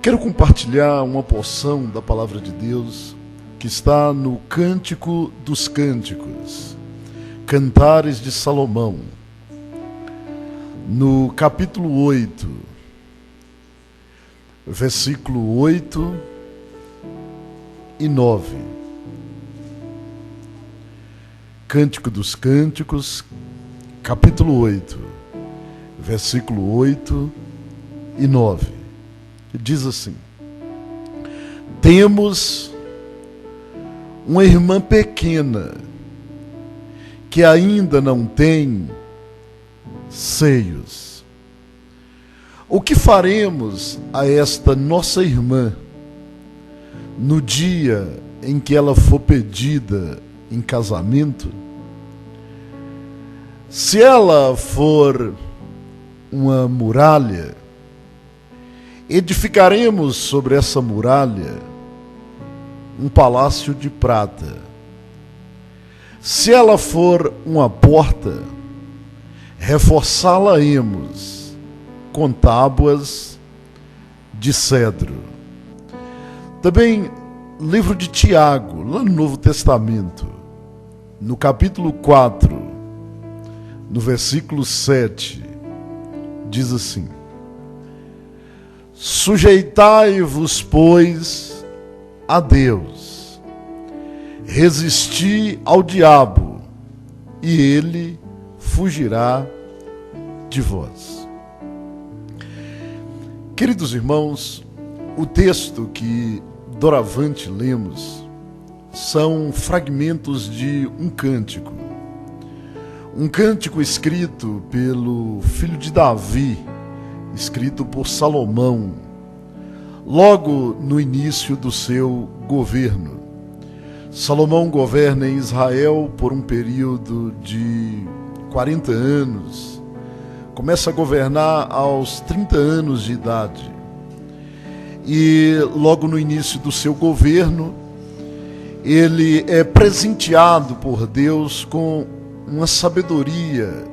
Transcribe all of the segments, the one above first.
Quero compartilhar uma porção da Palavra de Deus que está no Cântico dos Cânticos, Cantares de Salomão, no capítulo 8, versículo 8 e 9. Cântico dos Cânticos, capítulo 8, versículo 8 e 9. Diz assim: temos uma irmã pequena que ainda não tem seios. O que faremos a esta nossa irmã no dia em que ela for pedida em casamento? Se ela for uma muralha, edificaremos sobre essa muralha um palácio de prata. Se ela for uma porta, reforçá-la-emos com tábuas de cedro. Também, livro de Tiago, lá no Novo Testamento, no capítulo 4, no versículo 7, diz assim: sujeitai-vos, pois, a Deus, resisti ao diabo, e ele fugirá de vós. Queridos irmãos, o texto que doravante lemos são fragmentos de um cântico escrito pelo filho de Davi, escrito por Salomão, logo no início do seu governo. Salomão governa em Israel por um período de 40 anos. Começa a governar aos 30 anos de idade. E logo no início do seu governo, ele é presenteado por Deus com uma sabedoria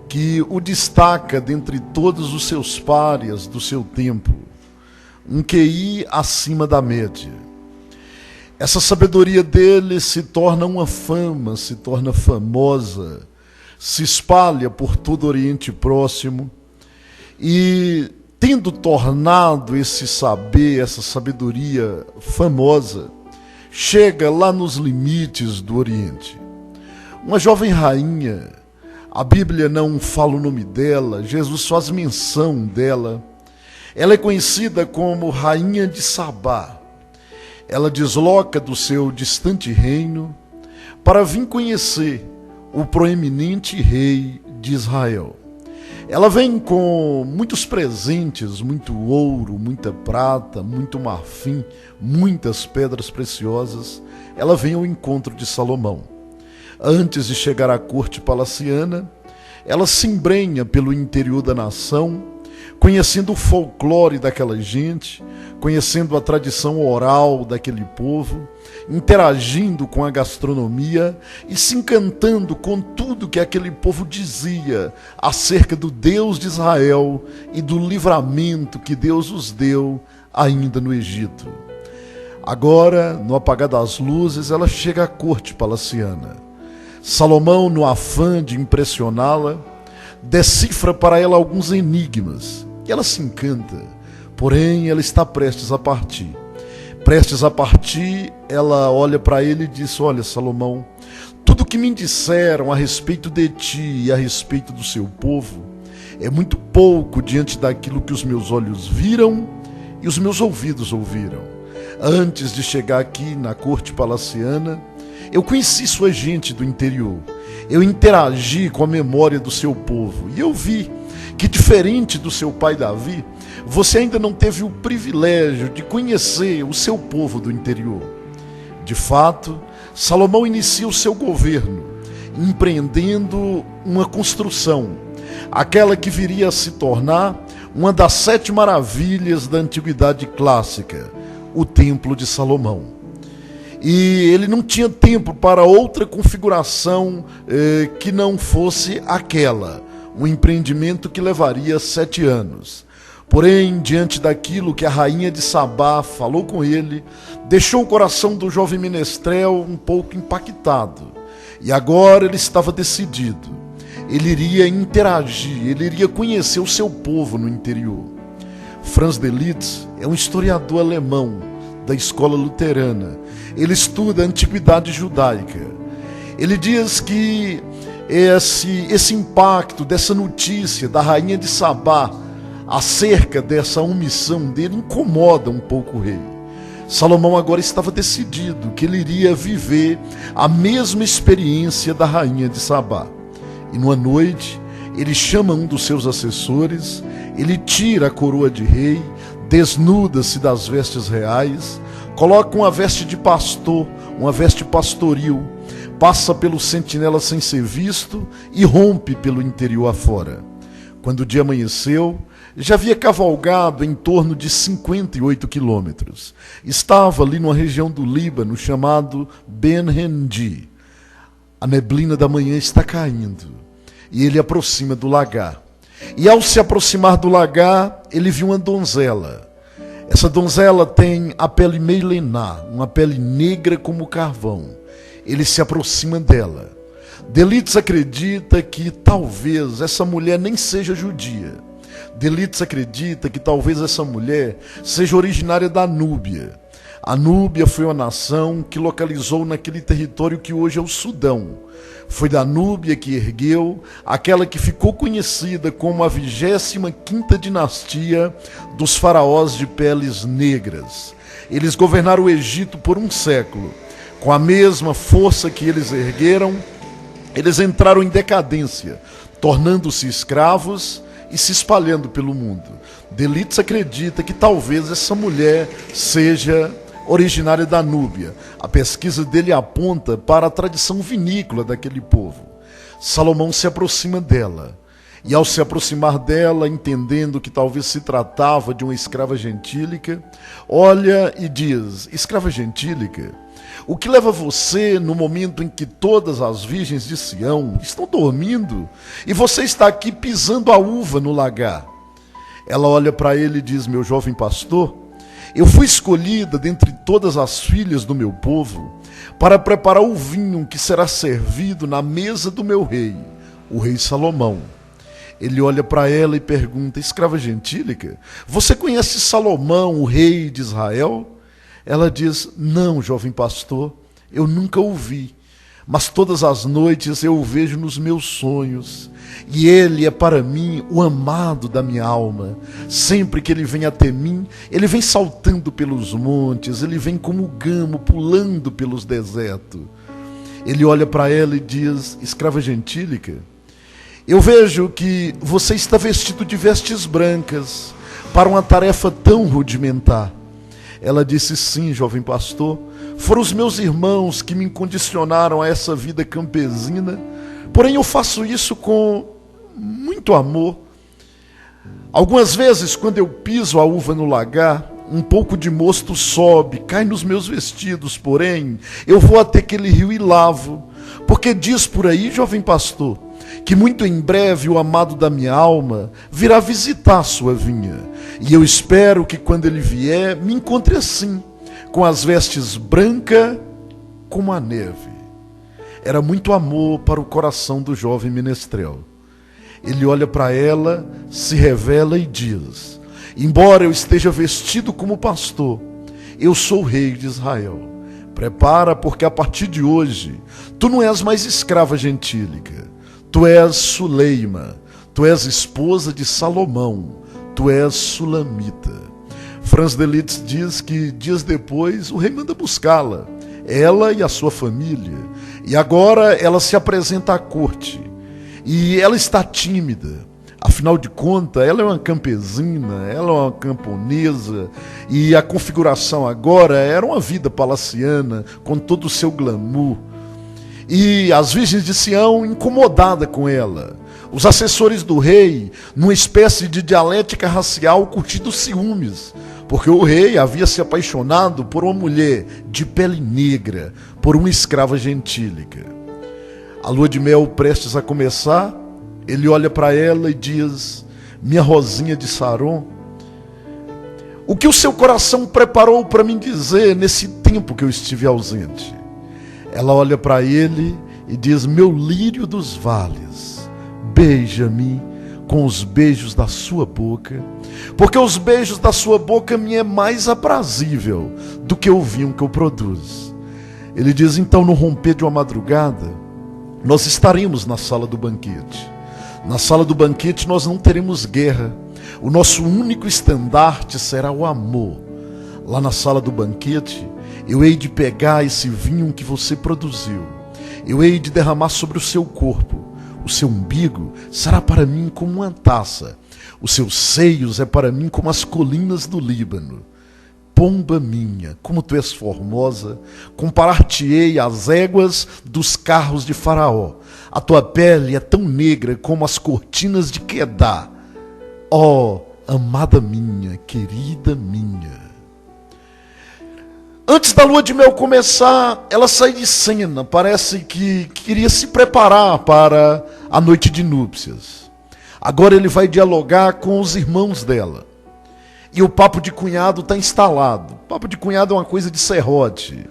que o destaca dentre todos os seus párias do seu tempo, um QI acima da média. Essa sabedoria dele se torna uma fama, se torna famosa, se espalha por todo o Oriente Próximo, e tendo tornado esse saber, essa sabedoria famosa, chega lá nos limites do Oriente. Uma jovem rainha, a Bíblia não fala o nome dela, Jesus faz menção dela. Ela é conhecida como Rainha de Sabá. Ela desloca do seu distante reino para vir conhecer o proeminente rei de Israel. Ela vem com muitos presentes, muito ouro, muita prata, muito marfim, muitas pedras preciosas. Ela vem ao encontro de Salomão. Antes de chegar à corte palaciana, ela se embrenha pelo interior da nação, conhecendo o folclore daquela gente, conhecendo a tradição oral daquele povo, interagindo com a gastronomia e se encantando com tudo que aquele povo dizia acerca do Deus de Israel e do livramento que Deus os deu ainda no Egito. Agora, no apagar das luzes, ela chega à corte palaciana. Salomão, no afã de impressioná-la, decifra para ela alguns enigmas e ela se encanta. Porém, ela está prestes a partir. Prestes a partir, ela olha para ele e diz: olha, Salomão, tudo que me disseram a respeito de ti e a respeito do seu povo é muito pouco diante daquilo que os meus olhos viram e os meus ouvidos ouviram. Antes de chegar aqui na corte palaciana, eu conheci sua gente do interior, eu interagi com a memória do seu povo e eu vi que, diferente do seu pai Davi, você ainda não teve o privilégio de conhecer o seu povo do interior. De fato, Salomão inicia o seu governo, empreendendo uma construção, aquela que viria a se tornar uma das 7 maravilhas da antiguidade clássica, o Templo de Salomão. e ele não tinha tempo para outra configuração que não fosse aquela, um empreendimento que levaria 7 anos. Porém, diante daquilo que a rainha de Sabá falou com ele, deixou o coração do jovem menestrel um pouco impactado. E agora ele estava decidido. Ele iria interagir, ele iria conhecer o seu povo no interior. Franz Delitzsch é um historiador alemão da escola luterana. Ele estuda a antiguidade judaica. Ele diz que esse impacto dessa notícia da rainha de Sabá acerca dessa omissão dele incomoda um pouco o rei. Salomão agora estava decidido que ele iria viver a mesma experiência da rainha de Sabá. E numa noite, ele chama um dos seus assessores, ele tira a coroa de rei, desnuda-se das vestes reais, coloca uma veste de pastor, uma veste pastoril, passa pelo sentinela sem ser visto e rompe pelo interior afora. Quando o dia amanheceu, já havia cavalgado em torno de 58 quilômetros. Estava ali numa região do Líbano chamado Ben-Hendi. A neblina da manhã está caindo e ele aproxima do lagar. E ao se aproximar do lagar, ele viu uma donzela. Essa donzela tem a pele meilená, uma pele negra como carvão. Ele se aproxima dela. Delitzsch acredita que talvez essa mulher nem seja judia. Delitzsch acredita que talvez essa mulher seja originária da Núbia. A Núbia foi uma nação que localizou naquele território que hoje é o Sudão. Foi da Núbia que ergueu aquela que ficou conhecida como a 25ª dinastia dos faraós de peles negras. Eles governaram o Egito por um século. Com a mesma força que eles ergueram, eles entraram em decadência, tornando-se escravos e se espalhando pelo mundo. Delitzsch acredita que talvez essa mulher seja originária da Núbia. A pesquisa dele aponta para a tradição vinícola daquele povo. Salomão se aproxima dela. E ao se aproximar dela, entendendo que talvez se tratava de uma escrava gentílica, olha e diz: escrava gentílica, o que leva você no momento em que todas as virgens de Sião estão dormindo e você está aqui pisando a uva no lagar? Ela olha para ele e diz: meu jovem pastor, eu fui escolhida dentre todas as filhas do meu povo para preparar o vinho que será servido na mesa do meu rei, o rei Salomão. Ele olha para ela e pergunta: escrava gentílica, você conhece Salomão, o rei de Israel? Ela diz: não, jovem pastor, eu nunca o vi, mas todas as noites eu o vejo nos meus sonhos, e ele é para mim o amado da minha alma. Sempre que ele vem até mim, ele vem saltando pelos montes, ele vem como o gamo pulando pelos desertos. Ele olha para ela e diz: escrava gentílica, eu vejo que você está vestido de vestes brancas para uma tarefa tão rudimentar. Ela disse: sim, jovem pastor, foram os meus irmãos que me condicionaram a essa vida campesina, porém eu faço isso com muito amor. Algumas vezes, quando eu piso a uva no lagar, um pouco de mosto sobe, cai nos meus vestidos, porém eu vou até aquele rio e lavo, porque diz por aí, jovem pastor, que muito em breve o amado da minha alma virá visitar a sua vinha. E eu espero que quando ele vier, me encontre assim, com as vestes brancas como a neve. Era muito amor para o coração do jovem menestrel. Ele olha para ela, se revela e diz: embora eu esteja vestido como pastor, eu sou o rei de Israel. Prepara, porque a partir de hoje, tu não és mais escrava gentílica. Tu és Suleima, tu és esposa de Salomão, tu és sulamita. Franz Delitzsch diz que dias depois o rei manda buscá-la, ela e a sua família, e agora ela se apresenta à corte, e ela está tímida. Afinal de contas, ela é uma campesina, ela é uma camponesa, e a configuração agora era uma vida palaciana, com todo o seu glamour. e as virgens de Sião incomodada com ela. Os assessores do rei, numa espécie de dialética racial, curtindo ciúmes, porque o rei havia se apaixonado por uma mulher de pele negra, por uma escrava gentílica. A lua de mel prestes a começar, ele olha para ela e diz: minha rosinha de Saron, o que o seu coração preparou para me dizer nesse tempo que eu estive ausente? Ela olha para ele e diz: meu lírio dos vales, beija-me com os beijos da sua boca, porque os beijos da sua boca me é mais aprazível do que o vinho que eu produzo. Ele diz: então, no romper de uma madrugada, nós estaremos na sala do banquete. Na sala do banquete nós não teremos guerra. O nosso único estandarte será o amor. Lá na sala do banquete, eu hei de pegar esse vinho que você produziu. Eu hei de derramar sobre o seu corpo. O seu umbigo será para mim como uma taça. Os seus seios é para mim como as colinas do Líbano. Pomba minha, como tu és formosa, comparar-te-ei às éguas dos carros de Faraó. A tua pele é tão negra como as cortinas de Quedá. Ó, amada minha, querida minha. Antes da lua de mel começar, ela sai de cena. Parece que queria se preparar para a noite de núpcias. Agora ele vai dialogar com os irmãos dela. E o papo de cunhado está instalado. O papo de cunhado é uma coisa de serrote.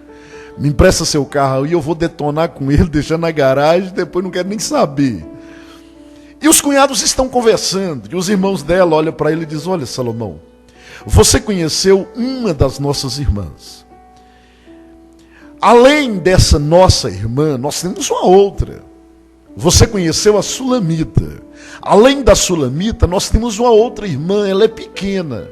Me empresta seu carro e eu vou detonar com ele, deixar na garagem, depois não quero nem saber. E os cunhados estão conversando, e os irmãos dela olham para ele e dizem: olha, Salomão, você conheceu uma das nossas irmãs. Além dessa nossa irmã, nós temos uma outra. Você conheceu a Sulamita. Além da Sulamita, nós temos uma outra irmã, ela é pequena.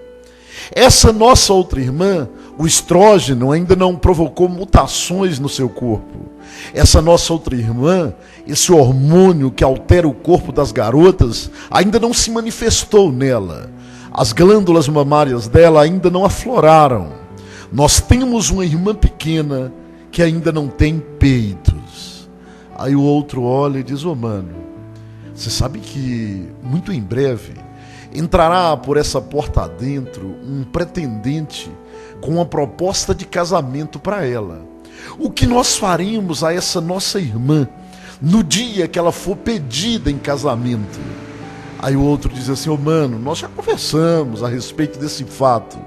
Essa nossa outra irmã, o estrógeno ainda não provocou mutações no seu corpo. Essa nossa outra irmã, esse hormônio que altera o corpo das garotas, ainda não se manifestou nela. As glândulas mamárias dela ainda não afloraram. Nós temos uma irmã pequena que ainda não tem peitos. Aí o outro olha e diz: ô mano, você sabe que muito em breve entrará por essa porta adentro um pretendente com uma proposta de casamento para ela. O que nós faremos a essa nossa irmã no dia que ela for pedida em casamento? Aí o outro diz assim: ô mano, nós já conversamos a respeito desse fato.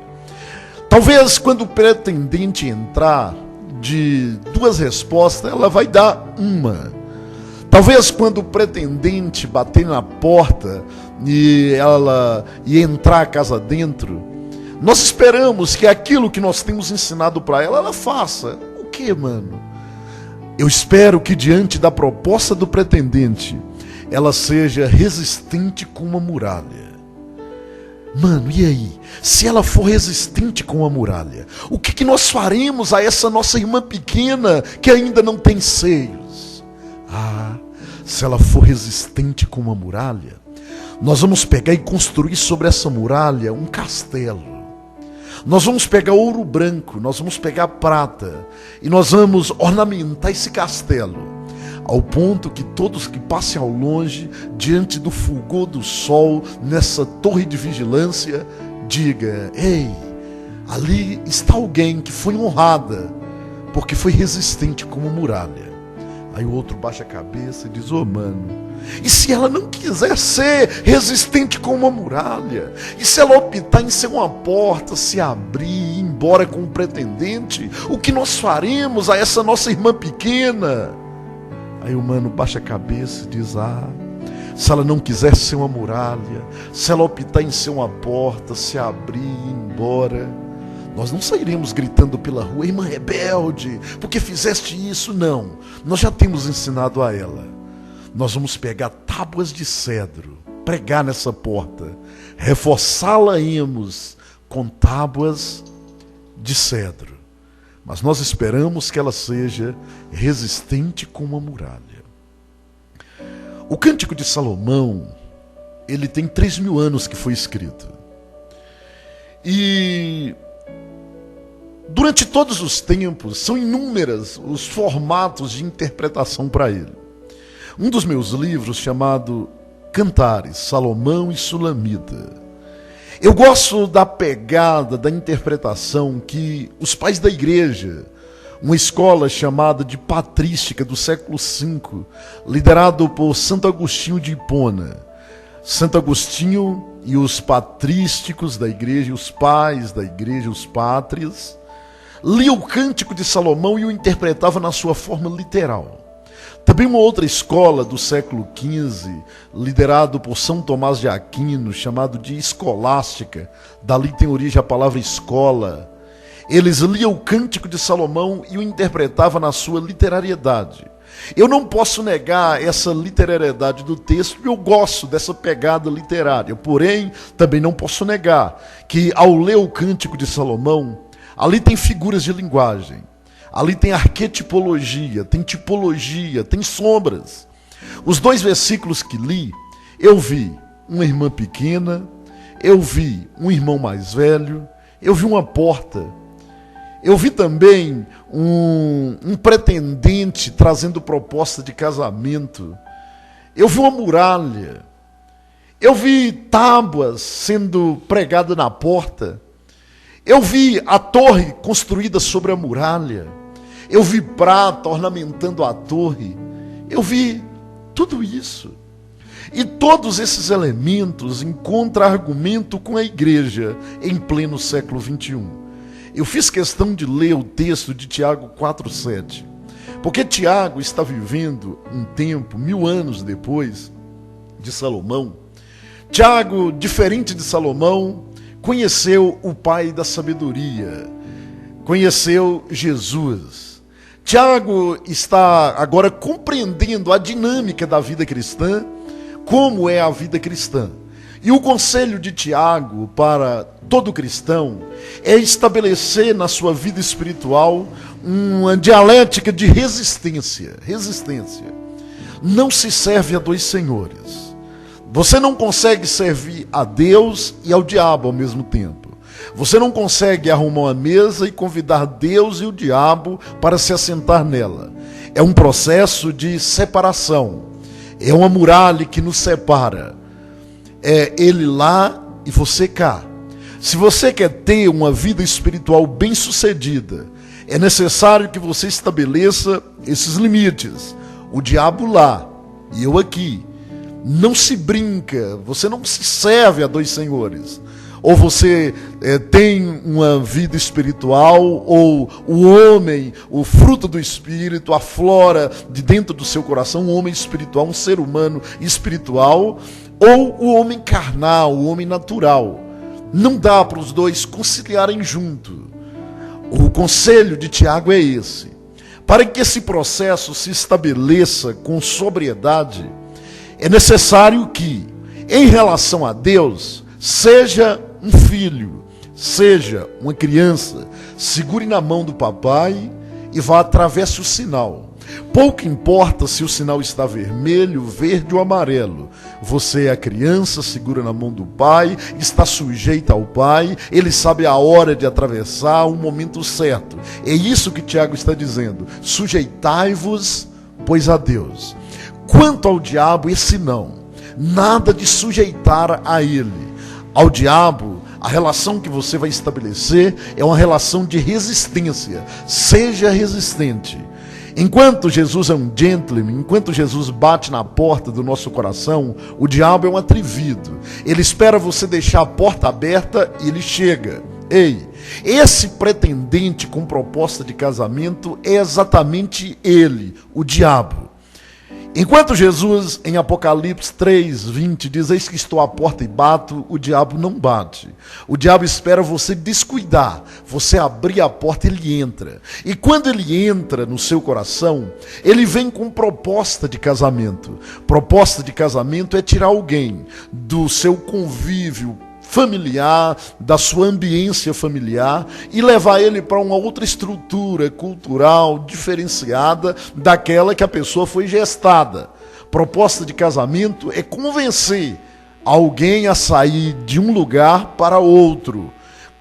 Talvez quando o pretendente entrar, de duas respostas, ela vai dar uma. Talvez quando o pretendente bater na porta e ela entrar a casa dentro, nós esperamos que aquilo que nós temos ensinado para ela, ela faça. O que, mano? Eu espero que diante da proposta do pretendente, ela seja resistente como uma muralha. Mano, e aí? Se ela for resistente com a muralha, o que nós faremos a essa nossa irmã pequena que ainda não tem seios? Ah, se ela for resistente com uma muralha, nós vamos pegar e construir sobre essa muralha um castelo. Nós vamos pegar ouro branco, nós vamos pegar prata e nós vamos ornamentar esse castelo, ao ponto que todos que passem ao longe, diante do fulgor do sol, nessa torre de vigilância, diga: ei, ali está alguém que foi honrada, porque foi resistente como muralha. Aí o outro baixa a cabeça e diz: ô mano, e se ela não quiser ser resistente como uma muralha? E se ela optar em ser uma porta, se abrir e ir embora com um pretendente? O que nós faremos a essa nossa irmã pequena? Aí o mano baixa a cabeça e diz: ah, se ela não quiser ser uma muralha, se ela optar em ser uma porta, se abrir e ir embora, nós não sairemos gritando pela rua: irmã rebelde, porque fizeste isso? Não, nós já temos ensinado a ela. Nós vamos pegar tábuas de cedro, pregar nessa porta, reforçá-la-emos com tábuas de cedro. Mas nós esperamos que ela seja resistente como uma muralha. O Cântico de Salomão, ele tem 3.000 anos que foi escrito. E Durante todos os tempos, são inúmeras os formatos de interpretação para ele. Um dos meus livros, chamado Cantares, Salomão e Sulamita, eu gosto da pegada, da interpretação que os pais da igreja, uma escola chamada de patrística do século V, liderado por Santo Agostinho de Hipona. Santo Agostinho e os patrísticos da igreja, os pais da igreja, os pátrias, lia o Cântico de Salomão e o interpretava na sua forma literal. Também uma outra escola do século XV, liderado por São Tomás de Aquino, chamado de escolástica, dali tem origem a palavra escola. Eles liam o Cântico de Salomão e o interpretavam na sua literariedade. Eu não posso negar essa literariedade do texto, eu gosto dessa pegada literária. Porém, também não posso negar que ao ler o Cântico de Salomão, ali tem figuras de linguagem, ali tem arquetipologia, tem tipologia, tem sombras. Os 2 versículos que li, eu vi uma irmã pequena, eu vi um irmão mais velho, eu vi uma porta, eu vi também um pretendente trazendo proposta de casamento, eu vi uma muralha, eu vi tábuas sendo pregadas na porta, eu vi a torre construída sobre a muralha, eu vi prata ornamentando a torre, eu vi tudo isso. E todos esses elementos encontram argumento com a igreja em pleno século XXI. Eu fiz questão de ler o texto de Tiago 4,7, porque Tiago está vivendo um tempo, 1000 anos depois de Salomão. Tiago, diferente de Salomão, conheceu o pai da sabedoria, conheceu Jesus. Tiago está agora compreendendo a dinâmica da vida cristã, como é a vida cristã. E o conselho de Tiago para todo cristão é estabelecer na sua vida espiritual uma dialética de resistência. Não se serve a 2 senhores. Você não consegue servir a Deus e ao diabo ao mesmo tempo. Você não consegue arrumar uma mesa e convidar Deus e o diabo para se assentar nela. É um processo de separação. É uma muralha que nos separa. É ele lá e você cá. Se você quer ter uma vida espiritual bem-sucedida, é necessário que você estabeleça esses limites. O diabo lá e eu aqui. Não se brinca, você não se serve a 2 senhores. Ou você tem uma vida espiritual, ou o homem, o fruto do Espírito, aflora de dentro do seu coração, um homem espiritual, um ser humano espiritual, ou o homem carnal, o homem natural. Não dá para os dois conciliarem junto. O conselho de Tiago é esse. Para que esse processo se estabeleça com sobriedade, é necessário que, em relação a Deus, seja um filho, seja uma criança, segure na mão do papai e vá atravesse o sinal. Pouco importa se o sinal está vermelho, verde ou amarelo. Você é a criança, segura na mão do pai, está sujeita ao pai, ele sabe a hora de atravessar, o momento certo. É isso que Tiago está dizendo. Sujeitai-vos, pois, a Deus. Quanto ao diabo, esse não. Nada de sujeitar a ele. Ao diabo, a relação que você vai estabelecer é uma relação de resistência. Seja resistente. Enquanto Jesus é um gentleman, enquanto Jesus bate na porta do nosso coração, o diabo é um atrevido. Ele espera você deixar a porta aberta e ele chega. Ei, esse pretendente com proposta de casamento é exatamente ele, o diabo. Enquanto Jesus, em Apocalipse 3:20, diz: eis que estou à porta e bato, o diabo não bate. O diabo espera você descuidar, você abrir a porta, ele entra. E quando ele entra no seu coração, ele vem com proposta de casamento. Proposta de casamento é tirar alguém do seu convívio familiar, da sua ambiência familiar e levar ele para uma outra estrutura cultural diferenciada daquela que a pessoa foi gestada. Proposta de casamento é convencer alguém a sair de um lugar para outro.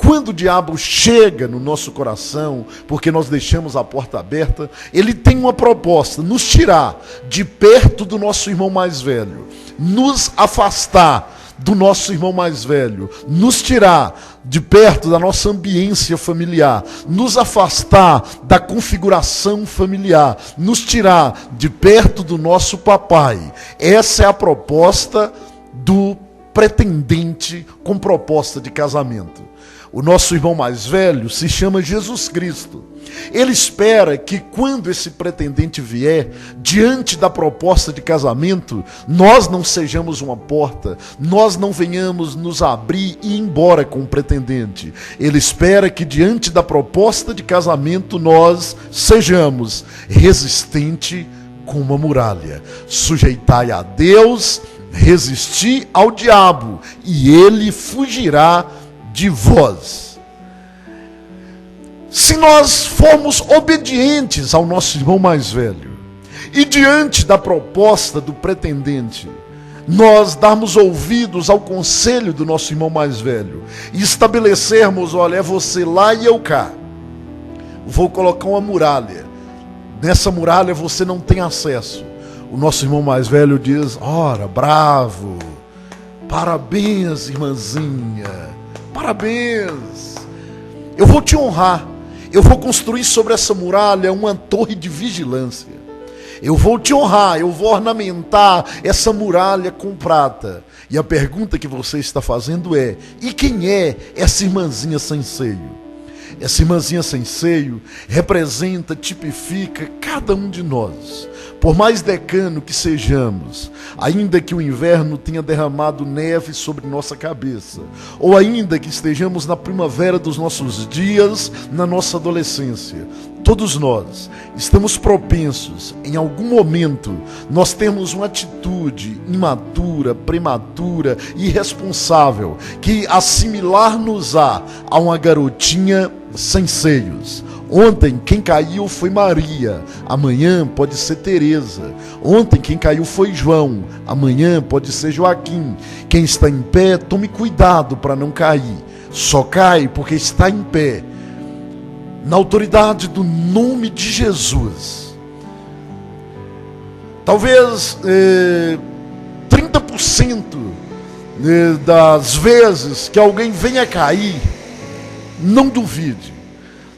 quando o diabo chega no nosso coração, porque nós deixamos a porta aberta, ele tem uma proposta: nos tirar de perto do nosso irmão mais velho, nos afastar do nosso irmão mais velho, nos tirar de perto da nossa ambiência familiar, nos afastar da configuração familiar, nos tirar de perto do nosso papai. Essa é a proposta do pretendente com proposta de casamento. O nosso irmão mais velho se chama Jesus Cristo. Ele espera que quando esse pretendente vier, diante da proposta de casamento, nós não sejamos uma porta, nós não venhamos nos abrir e ir embora com o pretendente. Ele espera que diante da proposta de casamento nós sejamos resistente como uma muralha. Sujeitai a Deus, resisti ao diabo, e ele fugirá de vós. Se nós formos obedientes ao nosso irmão mais velho, e diante da proposta do pretendente, nós darmos ouvidos ao conselho do nosso irmão mais velho, e estabelecermos: olha, é você lá e eu cá, vou colocar uma muralha, nessa muralha você não tem acesso. O nosso irmão mais velho diz: ora, bravo, parabéns, irmãzinha, parabéns, eu vou te honrar, eu vou construir sobre essa muralha uma torre de vigilância, eu vou te honrar, eu vou ornamentar essa muralha com prata. E a pergunta que você está fazendo é: e quem é essa irmãzinha sem seio? Essa irmãzinha sem seio representa, tipifica cada um de nós. Por mais decano que sejamos, ainda que o inverno tenha derramado neve sobre nossa cabeça, ou ainda que estejamos na primavera dos nossos dias, na nossa adolescência, todos nós estamos propensos, em algum momento, nós temos uma atitude imatura, prematura, irresponsável, que assimilar-nos-á a uma garotinha sem seios. Ontem quem caiu foi Maria, amanhã pode ser Teresa. Ontem quem caiu foi João, amanhã pode ser Joaquim. Quem está em pé, tome cuidado para não cair. Só cai porque está em pé. Na autoridade do nome de Jesus. Talvez 30% das vezes que alguém venha cair, não duvide.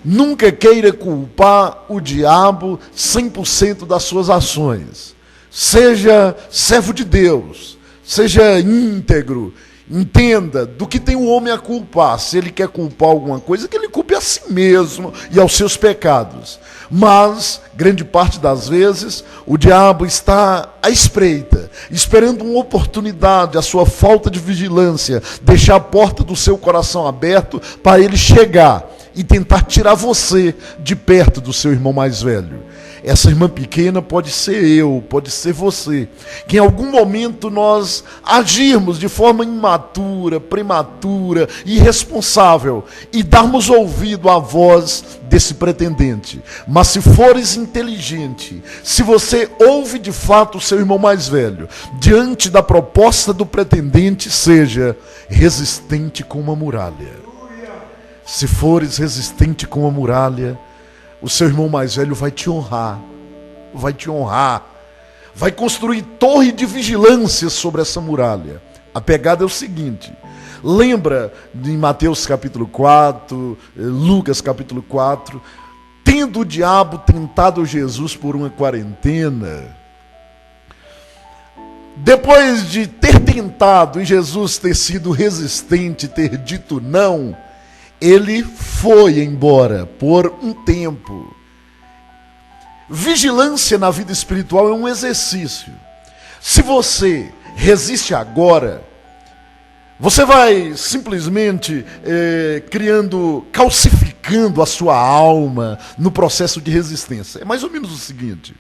Nunca queira culpar o diabo 100% das suas ações. Seja servo de Deus, seja íntegro, entenda do que tem o homem a culpar. Se ele quer culpar alguma coisa, que ele culpe a si mesmo e aos seus pecados. Mas, grande parte das vezes, o diabo está à espreita, esperando uma oportunidade, a sua falta de vigilância, deixar a porta do seu coração aberto para ele chegar e tentar tirar você de perto do seu irmão mais velho. Essa irmã pequena pode ser eu, pode ser você, que em algum momento nós agirmos de forma imatura, prematura, irresponsável e darmos ouvido à voz desse pretendente. Mas se fores inteligente, se você ouve de fato o seu irmão mais velho, diante da proposta do pretendente, seja resistente como uma muralha. Se fores resistente como uma muralha, o seu irmão mais velho vai te honrar, vai construir torre de vigilância sobre essa muralha. A pegada é o seguinte: lembra em Mateus capítulo 4, Lucas capítulo 4, tendo o diabo tentado Jesus por uma quarentena, depois de ter tentado e Jesus ter sido resistente, ter dito não, ele foi embora por um tempo. Vigilância na vida espiritual é um exercício. Se você resiste agora, você vai simplesmente calcificando a sua alma no processo de resistência. É mais ou menos o seguinte: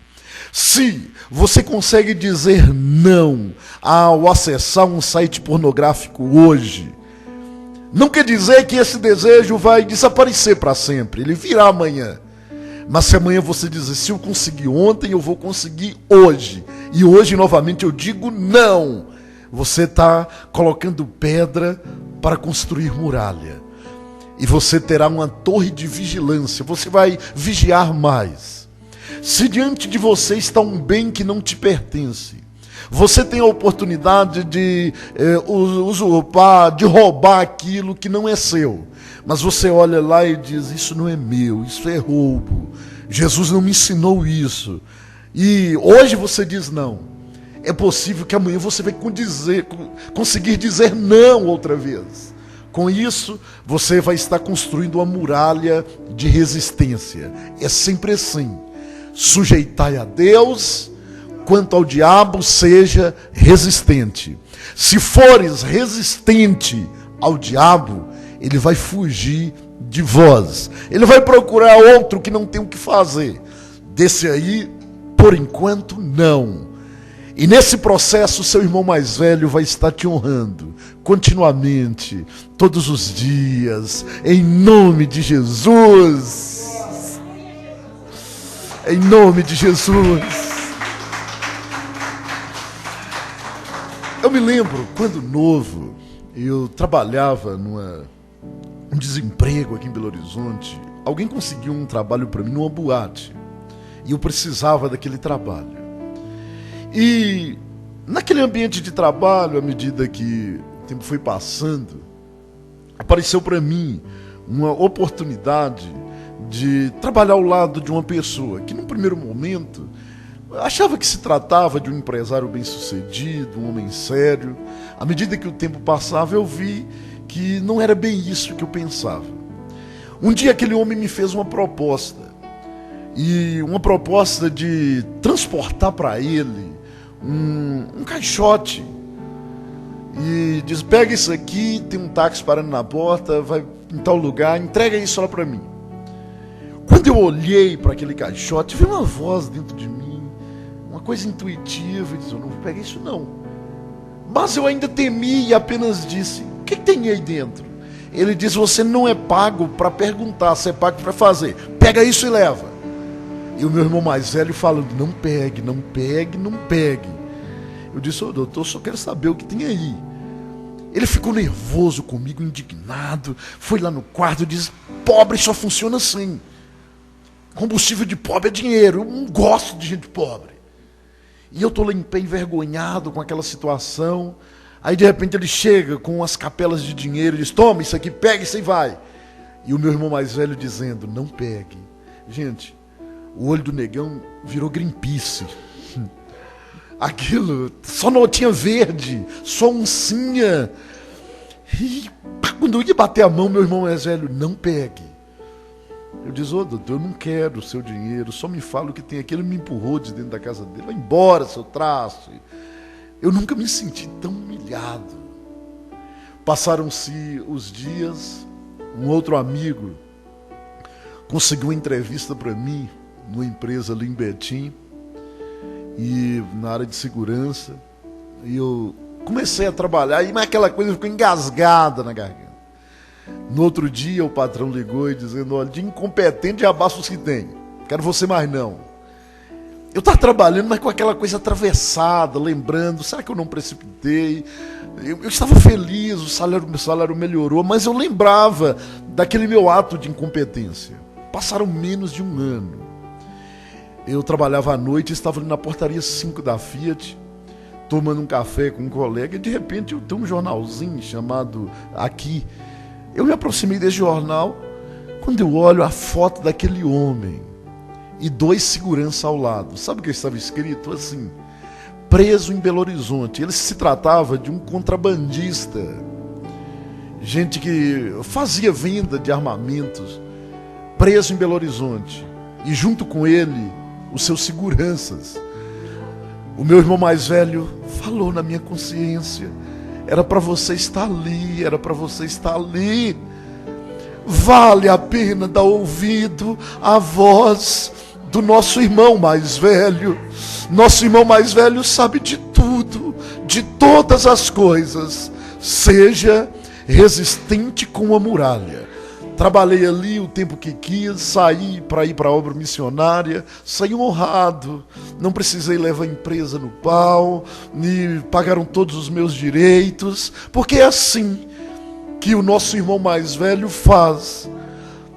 se você consegue dizer não ao acessar um site pornográfico hoje, não quer dizer que esse desejo vai desaparecer para sempre, ele virá amanhã. Mas se amanhã você dizer: se eu consegui ontem, eu vou conseguir hoje, e hoje novamente eu digo não, você está colocando pedra para construir muralha. e você terá uma torre de vigilância, você vai vigiar mais. Se diante de você está um bem que não te pertence, você tem a oportunidade de usurpar, de roubar aquilo que não é seu, mas você olha lá e diz: isso não é meu, isso é roubo, Jesus não me ensinou isso, e hoje você diz não. É possível que amanhã você vai conseguir dizer não outra vez. Com isso, você vai estar construindo uma muralha de resistência. É sempre assim. Sujeitai a Deus, quanto ao diabo, seja resistente. Se fores resistente ao diabo, ele vai fugir de vós. Ele vai procurar outro que não tem o que fazer. Desse aí, por enquanto, não. E nesse processo, seu irmão mais velho vai estar te honrando continuamente, todos os dias, em nome de Jesus. Em nome de Jesus. Eu me lembro, quando novo, eu trabalhava um desemprego aqui em Belo Horizonte. Alguém conseguiu um trabalho para mim numa boate. E eu precisava daquele trabalho. E naquele ambiente de trabalho, à medida que o tempo foi passando, apareceu para mim uma oportunidade de trabalhar ao lado de uma pessoa que, num primeiro momento, achava que se tratava de um empresário bem-sucedido, um homem sério. À medida que o tempo passava, eu vi que não era bem isso que eu pensava. Um dia aquele homem me fez uma proposta, e uma proposta de transportar para ele um caixote, e diz: pega isso aqui, tem um táxi parando na porta, vai em tal lugar, entrega isso lá para mim. Quando eu olhei para aquele caixote, vi uma voz dentro de mim, uma coisa intuitiva, e disse: eu não vou pegar isso não. Mas eu ainda temi e apenas disse: o que tem aí dentro? Ele disse: você não é pago para perguntar, você é pago para fazer. Pega isso e leva. E o meu irmão mais velho falando: não pegue, não pegue, não pegue. Eu disse: ô doutor, eu só quero saber o que tem aí. Ele ficou nervoso comigo, indignado, foi lá no quarto e disse: pobre só funciona assim. Combustível de pobre é dinheiro, eu não gosto de gente pobre. E eu estou lá em pé, envergonhado com aquela situação. Aí de repente ele chega com as capelas de dinheiro e diz: toma isso aqui, pega isso e vai. E o meu irmão mais velho dizendo: não pegue. Gente, o olho do negão virou Greenpeace. Aquilo, só notinha verde, só oncinha. E quando eu ia bater a mão, meu irmão mais velho: não pegue. Eu disse: ô doutor, eu não quero o seu dinheiro, só me fala o que tem aqui. Ele me empurrou de dentro da casa dele: vai embora, seu traço. Eu nunca me senti tão humilhado. Passaram-se os dias, um outro amigo conseguiu uma entrevista para mim numa empresa ali em Betim, e na área de segurança, e eu comecei a trabalhar, e aquela coisa ficou engasgada na garganta. No outro dia o patrão ligou e dizendo: olha, de incompetente já basta os que tem, quero você mais não. Eu estava trabalhando, mas com aquela coisa atravessada, lembrando: será que eu não precipitei? Eu estava feliz, meu salário melhorou, mas eu lembrava daquele meu ato de incompetência. Passaram menos de um ano. Eu trabalhava à noite e estava ali na portaria 5 da Fiat, tomando um café com um colega, e de repente eu tenho um jornalzinho chamado Aqui. Eu me aproximei desse jornal, quando eu olho a foto daquele homem e 2 seguranças ao lado. Sabe o que estava escrito? Assim: preso em Belo Horizonte. Ele se tratava de um contrabandista, gente que fazia venda de armamentos, preso em Belo Horizonte. E junto com ele, os seus seguranças. O meu irmão mais velho falou na minha consciência: era para você estar ali, era para você estar ali. Vale a pena dar ouvido à voz do nosso irmão mais velho. Nosso irmão mais velho sabe de tudo, de todas as coisas. Seja resistente com a muralha. Trabalhei ali o tempo que quis, saí para ir para a obra missionária, saí honrado, não precisei levar a empresa no pau, me pagaram todos os meus direitos, porque é assim, que o nosso irmão mais velho faz.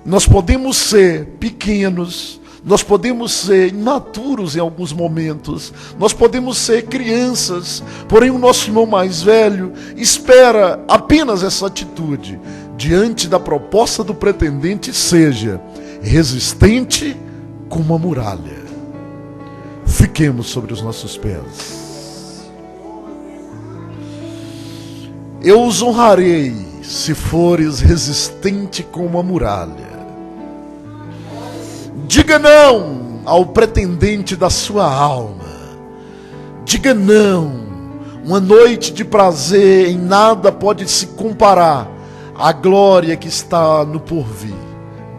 Nós podemos ser pequenos, nós podemos ser imaturos em alguns momentos, nós podemos ser crianças, porém o nosso irmão mais velho espera apenas essa atitude diante da proposta do pretendente, seja resistente como uma muralha. Fiquemos sobre os nossos pés. Eu os honrarei se fores resistente como uma muralha. Diga não ao pretendente da sua alma. Diga não. Uma noite de prazer em nada pode se comparar à glória que está no porvir.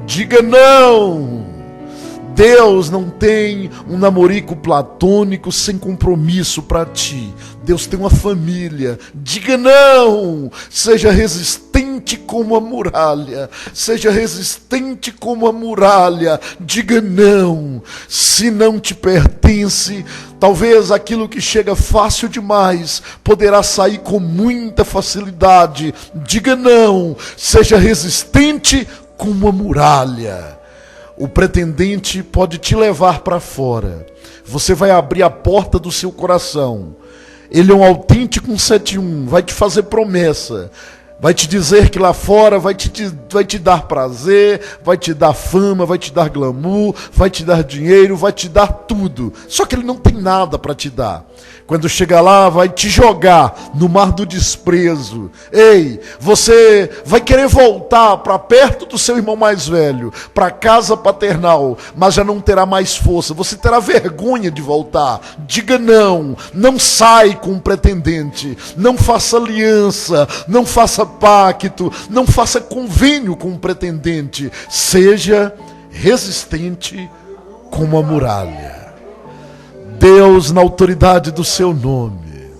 Diga não. Deus não tem um namorico platônico sem compromisso para ti. Deus tem uma família. Diga não. Seja resistente como a muralha. Seja resistente como a muralha. Diga não. Se não te pertence, talvez aquilo que chega fácil demais poderá sair com muita facilidade. Diga não. Seja resistente como a muralha. O pretendente pode te levar para fora. Você vai abrir a porta do seu coração. Ele é um autêntico 171, vai te fazer promessa. Vai te dizer que lá fora vai te dar prazer, vai te dar fama, vai te dar glamour, vai te dar dinheiro, vai te dar tudo. Só que ele não tem nada para te dar. Quando chegar lá, vai te jogar no mar do desprezo. Ei, você vai querer voltar para perto do seu irmão mais velho, para a casa paternal, mas já não terá mais força. Você terá vergonha de voltar. Diga não. Não sai com um pretendente. Não faça aliança. Não faça pacto. Não faça convênio com um pretendente. Seja resistente como a muralha. Deus, na autoridade do seu nome,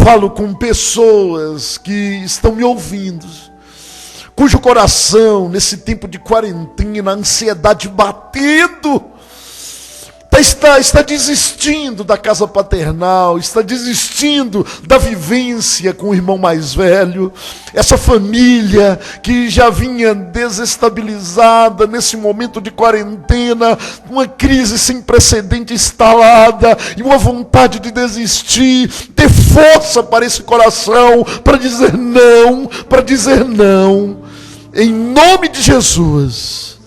falo com pessoas que estão me ouvindo, cujo coração, nesse tempo de quarentena, a ansiedade batendo, está desistindo da casa paternal, está desistindo da vivência com o irmão mais velho. Essa família que já vinha desestabilizada nesse momento de quarentena, uma crise sem precedente instalada e uma vontade de desistir. Ter força para esse coração, para dizer não, para dizer não. Em nome de Jesus,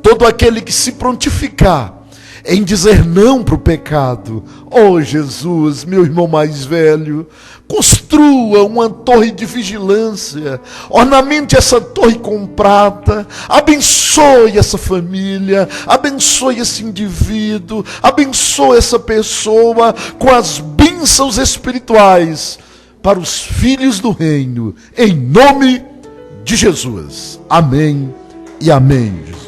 todo aquele que se prontificar em dizer não para o pecado, oh Jesus, meu irmão mais velho, construa uma torre de vigilância, ornamente essa torre com prata, abençoe essa família, abençoe esse indivíduo, abençoe essa pessoa com as bênçãos espirituais para os filhos do reino, em nome de Jesus. Amém e amém, Jesus.